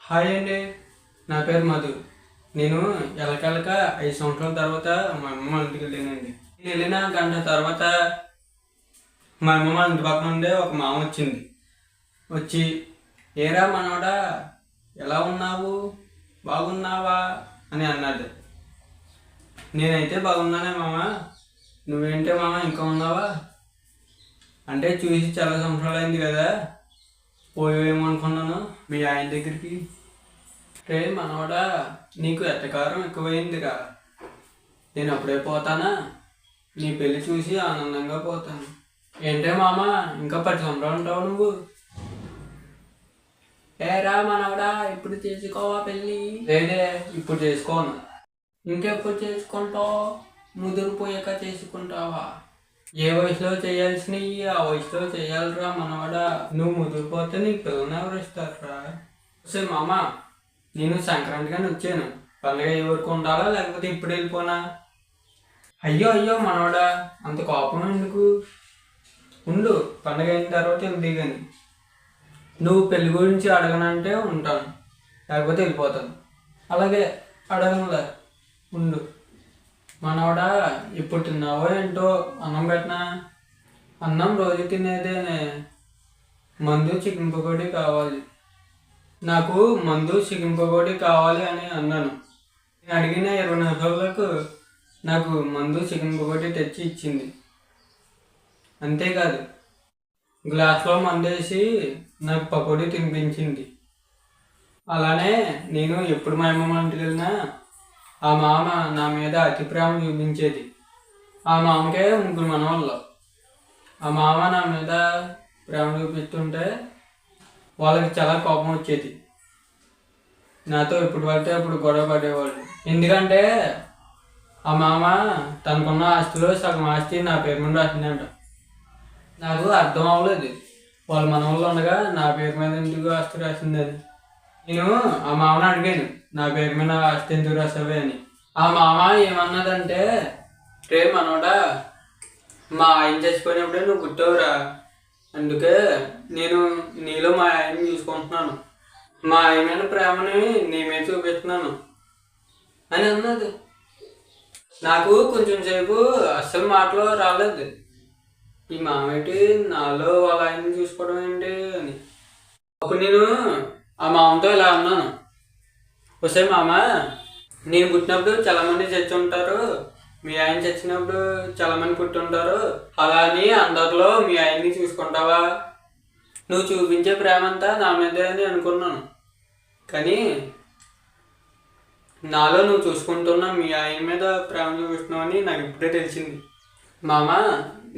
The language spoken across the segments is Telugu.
హాయ్ అండి, నా పేరు మధు. నేను ఎలకెలక 5 సంవత్సరాల తర్వాత మా అమ్మ వాళ్ళ ఇంటికి వెళ్ళానండి. వెళ్ళిన గంట తర్వాత మా అమ్మ వాళ్ళ ఇంటి పక్కన ఉండే ఒక మామ వచ్చింది. వచ్చి, ఏరా మనోడా, ఎలా ఉన్నావు, బాగున్నావా అని అన్నాడు. నేనైతే బాగున్నానే మామ, నువ్వేంటే మామ ఇంకా ఉన్నావా అంటే, చూసి చాలా సంవత్సరాలు అయింది కదా, పోయేమో అనుకున్నాను మీ ఆయన దగ్గరికి. రే మనోడా, నీకు ఎట్టకారం ఎక్కువైందిరా. నేను అప్పుడే పోతానా, నీ పెళ్లి చూసి ఆనందంగా పోతాను. ఏంటే మామ, ఇంకా 10 సంవత్సరాలు ఉంటావు నువ్వు? ఏరా మనోడా, ఇప్పుడు చేసుకోవా పెళ్ళి? లేదే, ఇప్పుడు చేసుకోను. ఇంకెప్పుడు చేసుకుంటావు? ముదిరిపోయాక చేసుకుంటావా? ఏ వయసులో చేయాల్సినవి ఆ వయసులో చేయాలిరా మనవాడా. నువ్వు ముదిరిపోతే నీకు పిల్లలు ఎవరు ఇస్తారా? సరే మామ, నేను సంక్రాంతిగానే వచ్చాను. పండుగ ఏ వరకు ఉండాలా లేకపోతే ఇప్పుడు వెళ్ళిపోనా? అయ్యో అయ్యో మనవాడా, అంత కోపం ఎందుకు? ఉండు, పండుగ అయిన తర్వాత వెళ్తే కానీ. నువ్వు పెళ్లి గురించి అడగనంటే ఉంటాను, లేకపోతే వెళ్ళిపోతాను. అలాగే, అడగనులే, ఉండు. మనవాడా, ఇప్పుడు తిన్నావో ఏంటో, అన్నం పెట్టినా? అన్నం రోజు తినేదేనే. మందు చికెన్ పకోడీ కావాలి. నాకు మందు చికెన్ పకోడీ కావాలి అని అన్నాను. నేను అడిగిన 20 నిమిషాలకు నాకు మందు చికెన్ పకోడీ తెచ్చి ఇచ్చింది. అంతేకాదు, గ్లాస్లో మందు వేసి నాకు పకోడీ తినిపించింది. అలానే నేను ఎప్పుడు మా అమ్మమ్మ ఇంటికి వెళ్ళినా ఆ మామ నా మీద అతి ప్రేమ చూపించేది. ఆ మామకే 3 మనవాళ్ళు. ఆ మామ నా మీద ప్రేమ చూపిస్తుంటే వాళ్ళకి చాలా కోపం వచ్చేది. నాతో ఎప్పుడు పడితే అప్పుడు గొడవ పడేవాళ్ళు. ఎందుకంటే ఆ మామ తనకున్న ఆస్తిలో సగం ఆస్తి నా పేరు మీద రాసిందంట. నాకు అర్థం అవ్వలేదు, వాళ్ళ మనవాళ్ళు ఉండగా నా పేరు మీద ఎందుకు ఆస్తి రాసింది అది. నేను ఆ మామని అడిగాను, నా పేరు మీద ఆస్తి ఎందుకు రాసావే అని. ఆ మామ ఏమన్నదంటే, రే మనోడా, మా ఆయన చచ్చిపోయినప్పుడే నువ్వు పుట్టావురా, అందుకే నేను నీలో మా ఆయన్ని చూసుకుంటున్నాను, మా ఆయన ప్రేమని నీ మీద చూపిస్తున్నాను అని అన్నది. నాకు కొంచెం సేపు అస్సలు మాటలో రాలేదు. ఈ మామేటి నాలో వాళ్ళ ఆయన్ని చూసుకోవడం ఏంటి అని. అప్పుడు నేను ఆ మామతో ఇలా అన్నాను, వస్తే మామ, నేను పుట్టినప్పుడు చాలా మంది చచ్చి ఉంటారు, మీ ఆయన చచ్చినప్పుడు చాలా మంది పుట్టి ఉంటారు, అలా అని అందరిలో మీ ఆయన్ని చూసుకుంటావా? నువ్వు చూపించే ప్రేమ అంతా నా మీదే అని అనుకున్నాను, కానీ నాలో నువ్వు చూసుకుంటున్నా మీ ఆయన మీద ప్రేమ చూపిస్తున్నావు అని నాకు ఇప్పుడే తెలిసింది. మామ,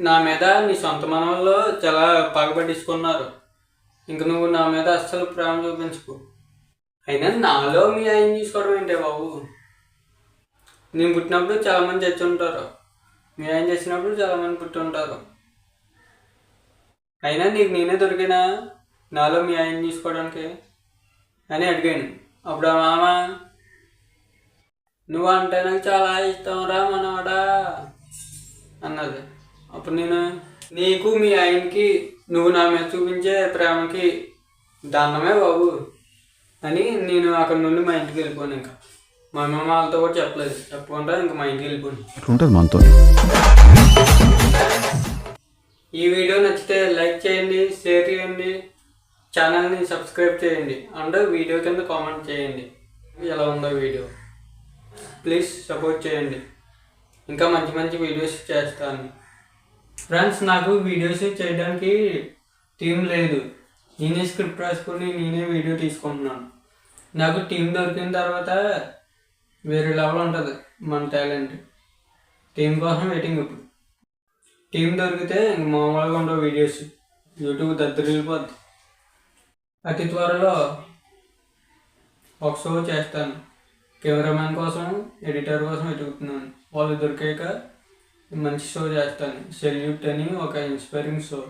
నా మీద నీ సొంత మనవల్లో చాలా పగబట్టించుకున్నారు, ఇంక నువ్వు నా మీద అస్సలు ప్రేమ చూపించుకో. అయినా నాలో మీ ఆయన చూసుకోవడం ఏంటే బాబు? నేను పుట్టినప్పుడు చాలామంది చచ్చి ఉంటారు, మీ ఆయన చచ్చినప్పుడు చాలామంది పుట్టి ఉంటారు, అయినా నీకు నేనే దొరికినా నాలో మీ ఆయన తీసుకోవడానికి అని అడిగాను. అప్పుడు ఆ మామ, నువ్వు అంటే నాకు చాలా ఇష్టం రా మనవాడా అన్నది. అప్పుడు నేను, నీకు మీ ఆయనకి నువ్వు నా మీద చూపించే ప్రేమకి దండమే బాబు అని నేను అక్కడి నుండి మా ఇంటికి వెళ్ళిపోయాను. ఇంకా మా అమ్మమ్మ వాళ్ళతో కూడా చెప్పలేదు, చెప్పకుండా ఇంకా మా ఇంటికి వెళ్ళిపోయాను. మనతో ఈ వీడియో నచ్చితే లైక్ చేయండి, షేర్ చేయండి, ఛానల్ని సబ్స్క్రైబ్ చేయండి, అండ్ వీడియో కింద కామెంట్ చేయండి ఎలా ఉందో వీడియో. ప్లీజ్ సపోర్ట్ చేయండి, ఇంకా మంచి మంచి వీడియోస్ చేస్తాను. ఫ్రెండ్స్, నాకు వీడియోస్ చేయడానికి టీం లేదు, నేనే స్క్రిప్ట్ రాసుకొని నేనే వీడియో తీసుకుంటున్నాను. నాకు టీం దొరికిన తర్వాత వేరే లెవెల్ ఉంటుంది మన టాలెంట్. టీం కోసం వెయిటింగ్. ఇప్పుడు టీం దొరికితే ఇంక మామూలుగా ఉండవు వీడియోస్, యూట్యూబ్ దద్దరిల్లిపోద్ది. అతి త్వరలో ఒక షో చేస్తాను. కెమెరామ్యాన్ కోసం, ఎడిటర్ కోసం వెతుకుతున్నాను. వాళ్ళు దొరికాక మంచి షో చేస్తాను. సెల్యూట్ అని ఒక ఇన్స్పైరింగ్ షో.